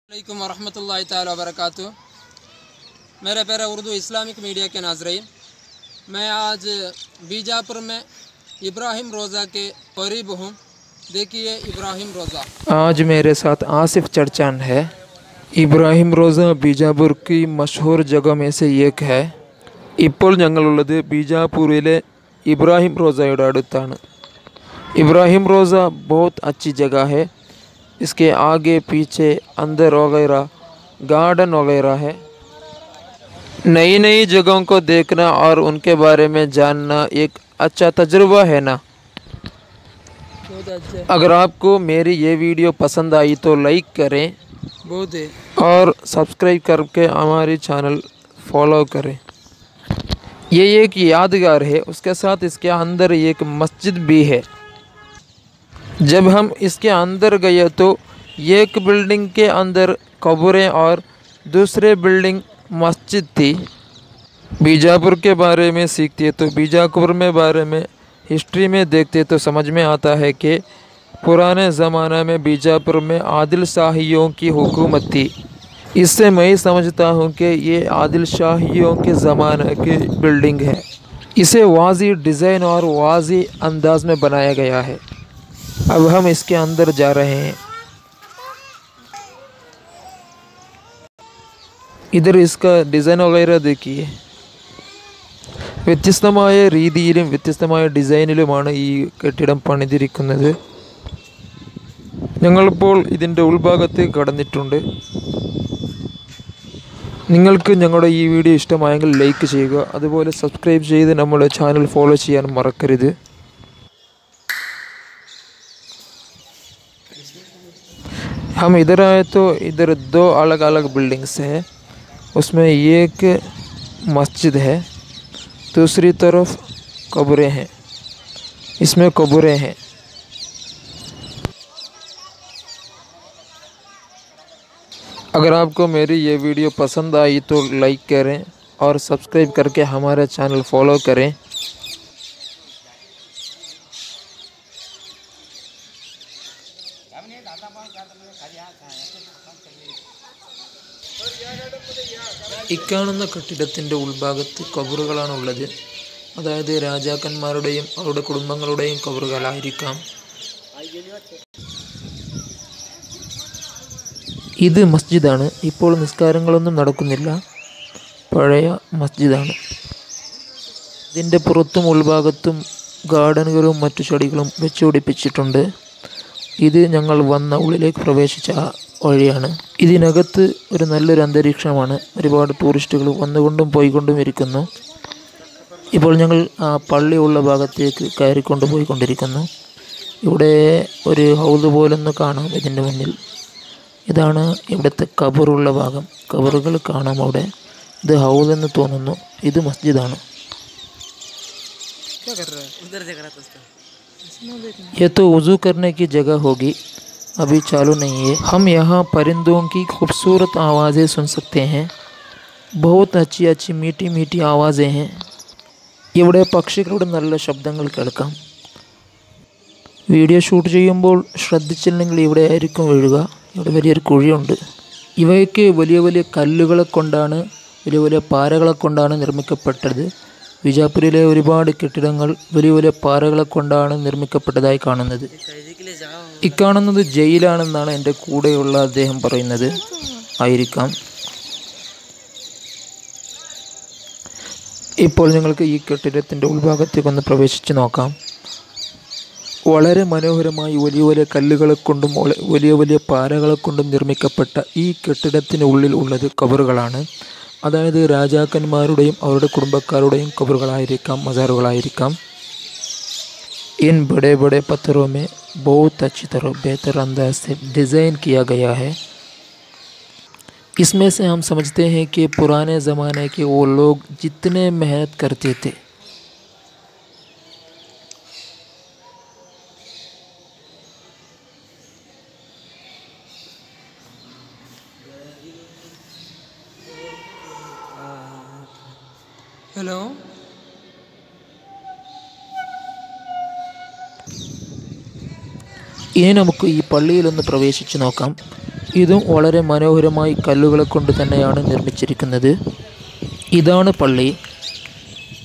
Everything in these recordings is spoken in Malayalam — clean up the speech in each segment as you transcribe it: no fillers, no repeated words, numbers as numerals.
अस्सलामुअलैकुम वरहमतुल्लाहि ताला वबरकातुहू। मेरे प्यारे उर्दू इस्लामिक मीडिया के नाज़रीन, मैं आज बीजापुर में इब्राहिम रोज़ा के करीब हूँ। देखिए इब्राहिम रोज़ा। आज मेरे साथ आसिफ चर्चान है। ഇബ്രാഹിം റോസ ബീജാപൂർ की मशहूर जगह में से एक है। ഇപ്പോൾ ഞങ്ങളുള്ളത് ബീജാപൂരിലെ ഇബ്രാഹിം റോസയുടെ അടുത്താണ്। इब्राहिम रोज़ा बहुत अच्छी जगह है। इसके आगे पीछे अंदर वगैरह गार्डन वगैरह है। नई नई जगहों को देखना और उनके बारे में जानना एक अच्छा तजुर्बा है ना। अगर आपको मेरी ये वीडियो पसंद आई तो लाइक करें बहुत है और सब्सक्राइब करके हमारी चैनल फॉलो करें। ये एक यादगार है, उसके साथ इसके अंदर एक मस्जिद भी है। जब हम इसके अंदर गए तो एक बिल्डिंग के अंदर कब्रें और दूसरे बिल्डिंग मस्जिद थी। बीजापुर के बारे में सीखते तो बीजापुर में बारे में हिस्ट्री में देखते तो समझ में आता है कि पुराने ज़माने में बीजापुर में आदिल शाहियों की हुकूमत थी। इससे मैं समझता हूँ कि ये आदिल शाहियों के ज़माने की बिल्डिंग है। इसे वाज़ी डिज़ाइन और वाज़ी अंदाज में बनाया गया है। अब हम इसके अंदर जा रहे हैं। इधर इसका डिज़ाइन वगैरह देखिए, വ്യത്യസ്തമായ രീതിയിലും വ്യത്യസ്തമായ ഡിസൈനിലുമാണ് ഈ കെട്ടിടം പണിതിരിക്കുന്നത്। ഞങ്ങളിപ്പോൾ ഇതിൻ്റെ ഉൾഭാഗത്തേക്ക് കടന്നിട്ടുണ്ട്। നിങ്ങൾക്ക് ഞങ്ങളുടെ ഈ വീഡിയോ ഇഷ്ടമായെങ്കിൽ ലൈക്ക് ചെയ്യുക, അതുപോലെ സബ്സ്ക്രൈബ് ചെയ്ത് നമ്മുടെ ചാനൽ ഫോളോ ചെയ്യാൻ മറക്കരുത്। हम इधर आए तो इधर दो अलग अलग बिल्डिंग्स हैं। उसमें एक मस्जिद है, दूसरी तरफ कब्रें हैं। इसमें कब्रें हैं। अगर आपको मेरी ये वीडियो पसंद आई तो लाइक करें और सब्सक्राइब करके हमारा चैनल फॉलो करें। ഇക്കാണുന്ന കെട്ടിടത്തിൻ്റെ ഉൾഭാഗത്ത് കബറുകളാണുള്ളത്. അതായത് രാജാക്കന്മാരുടെയും അവരുടെ കുടുംബങ്ങളുടെയും കബറുകളായിരിക്കാം. ഇത് മസ്ജിദാണ്. ഇപ്പോൾ നിസ്കാരങ്ങളൊന്നും നടക്കുന്നില്ല. പഴയ മസ്ജിദാണ്. ഇതിൻ്റെ പുറത്തും ഉൾഭാഗത്തും ഗാർഡനുകളും മറ്റു ചെടികളും വെച്ചുപിടിപ്പിച്ചിട്ടുണ്ട്. ഇത് ഞങ്ങൾ വന്ന ഉള്ളിലേക്ക് പ്രവേശിച്ച വഴിയാണ്. ഇതിനകത്ത് ഒരു നല്ലൊരു അന്തരീക്ഷമാണ്. ഒരുപാട് ടൂറിസ്റ്റുകൾ വന്നുകൊണ്ടും പോയിക്കൊണ്ടും ഇരിക്കുന്നു. ഇപ്പോൾ ഞങ്ങൾ ആ പള്ളിയുള്ള ഭാഗത്തേക്ക് കയറിക്കൊണ്ട് പോയിക്കൊണ്ടിരിക്കുന്നു. ഇവിടെ ഒരു ഹൗദ് പോലൊന്ന് കാണാം ഇതിൻ്റെ മുന്നിൽ. ഇതാണ് ഇവിടുത്തെ ഖബറുള്ള ഭാഗം. ഖബറുകൾ കാണാം അവിടെ. ഇത് ഹൗദ് എന്ന് തോന്നുന്നു. ഇത് മസ്ജിദാണ്. ये तो वज़ू करने की जगह होगी, अभी चालू नहीं है। हम यहाँ परिंदों की खूबसूरत आवाज़ें सुन सकते हैं। बहुत अच्छी अच्छी मीठी मीठी आवाज़ें हैं। ഇവിടെ പക്ഷികളുടെ നല്ല ശബ്ദങ്ങൾ കേൾക്കാം. വീഡിയോ ഷൂട്ട് ചെയ്യുമ്പോൾ ശ്രദ്ധിച്ചില്ലെങ്കിൽ ഇവിടെ ആയിരിക്കും വീഴുക. ഇവിടെ വലിയൊരു കുഴിയുണ്ട്. ഇവയ്ക്ക് വലിയ വലിയ കല്ലുകളെ കൊണ്ടാണ്, വലിയ വലിയ പാറകളെ കൊണ്ടാണ് നിർമ്മിക്കപ്പെട്ടത്. ബീജാപൂരിലെ ഒരുപാട് കെട്ടിടങ്ങൾ വലിയ വലിയ പാറകളെ കൊണ്ടാണ് നിർമ്മിക്കപ്പെട്ടതായി കാണുന്നത്. ഇക്കാണുന്നത് ജയിലാണെന്നാണ് എൻ്റെ കൂടെയുള്ള അദ്ദേഹം പറയുന്നത്. ആയിരിക്കാം. ഇപ്പോൾ നിങ്ങൾക്ക് ഈ കെട്ടിടത്തിൻ്റെ ഉൾഭാഗത്തേക്കൊന്ന് പ്രവേശിച്ച് നോക്കാം. വളരെ മനോഹരമായി വലിയ വലിയ കല്ലുകളെ കൊണ്ടും വലിയ വലിയ പാറകളെ കൊണ്ടും നിർമ്മിക്കപ്പെട്ട ഈ കെട്ടിടത്തിനുള്ളിൽ ഉള്ളത് ഖബറുകളാണ്. അതായത് രാജാക്കന്മാരുടെയും അവരുടെ കുടുംബക്കാരുടെയും ഖബറുകളായിരിക്കാം, മസാറുകളായിരിക്കാം. इन बड़े बड़े पत्थरों में बहुत अच्छी तरह बेहतर अंदाज से डिज़ाइन किया गया है। इसमें से हम समझते हैं कि पुराने ज़माने के वो लोग जितने मेहनत करते थे, हेलो ഇനി നമുക്ക് ഈ പള്ളിയിലൊന്ന് പ്രവേശിച്ച് നോക്കാം. ഇതും വളരെ മനോഹരമായി കല്ലുകളെ കൊണ്ട് തന്നെയാണ് നിർമ്മിച്ചിരിക്കുന്നത്. ഇതാണ് പള്ളി.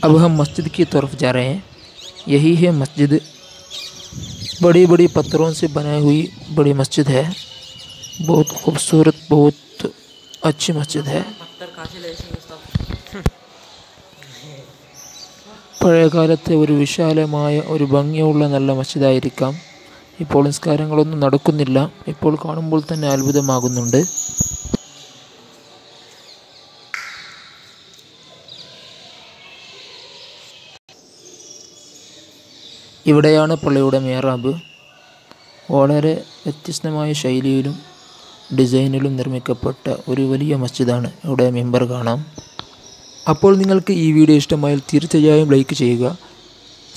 अब हम मस्जिद की तरफ जा रहे हैं. यही है मस्जिद. बड़ी बड़ी पत्थरों से बनाई हुई बड़ी मस्जिद है. बहुत खूबसूरत, बहुत अच्छी मस्जिद है. പഴയ കാലത്തെ ഒരു വിശാലമായ ഒരു ഭംഗിയുള്ള നല്ല മസ്ജിദായിരിക്കാം. ഇപ്പോൾ നിസ്കാരങ്ങളൊന്നും നടക്കുന്നില്ല. ഇപ്പോൾ കാണുമ്പോൾ തന്നെ അത്ഭുതമാകുന്നുണ്ട്. ഇവിടെയാണ് പള്ളിയുടെ മിഹ്റാബ്. വളരെ വ്യത്യസ്തമായ ശൈലിയിലും ഡിസൈനിലും നിർമ്മിക്കപ്പെട്ട ഒരു വലിയ മസ്ജിദാണ്. ഇവിടെ മിമ്പർ കാണാം. അപ്പോൾ നിങ്ങൾക്ക് ഈ വീഡിയോ ഇഷ്ടമായാൽ തീർച്ചയായും ലൈക്ക് ചെയ്യുക.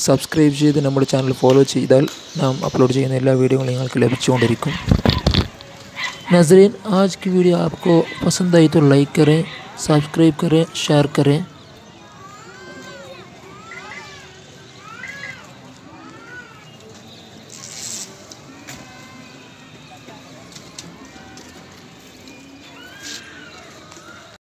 സബ്സ്ക്രൈബ് ചെയ്ത് നമ്മുടെ ചാനൽ ഫോളോ ചെയ്താൽ നാം അപ്ലോഡ് ചെയ്യുന്ന എല്ലാ വീഡിയോകളും നിങ്ങൾക്ക് ലഭിച്ചുകൊണ്ടിരിക്കും. नाज़रीन, आज की वीडियो आपको पसंद आई तो लाइक करें, सब्सक्राइब करें, शेयर करें.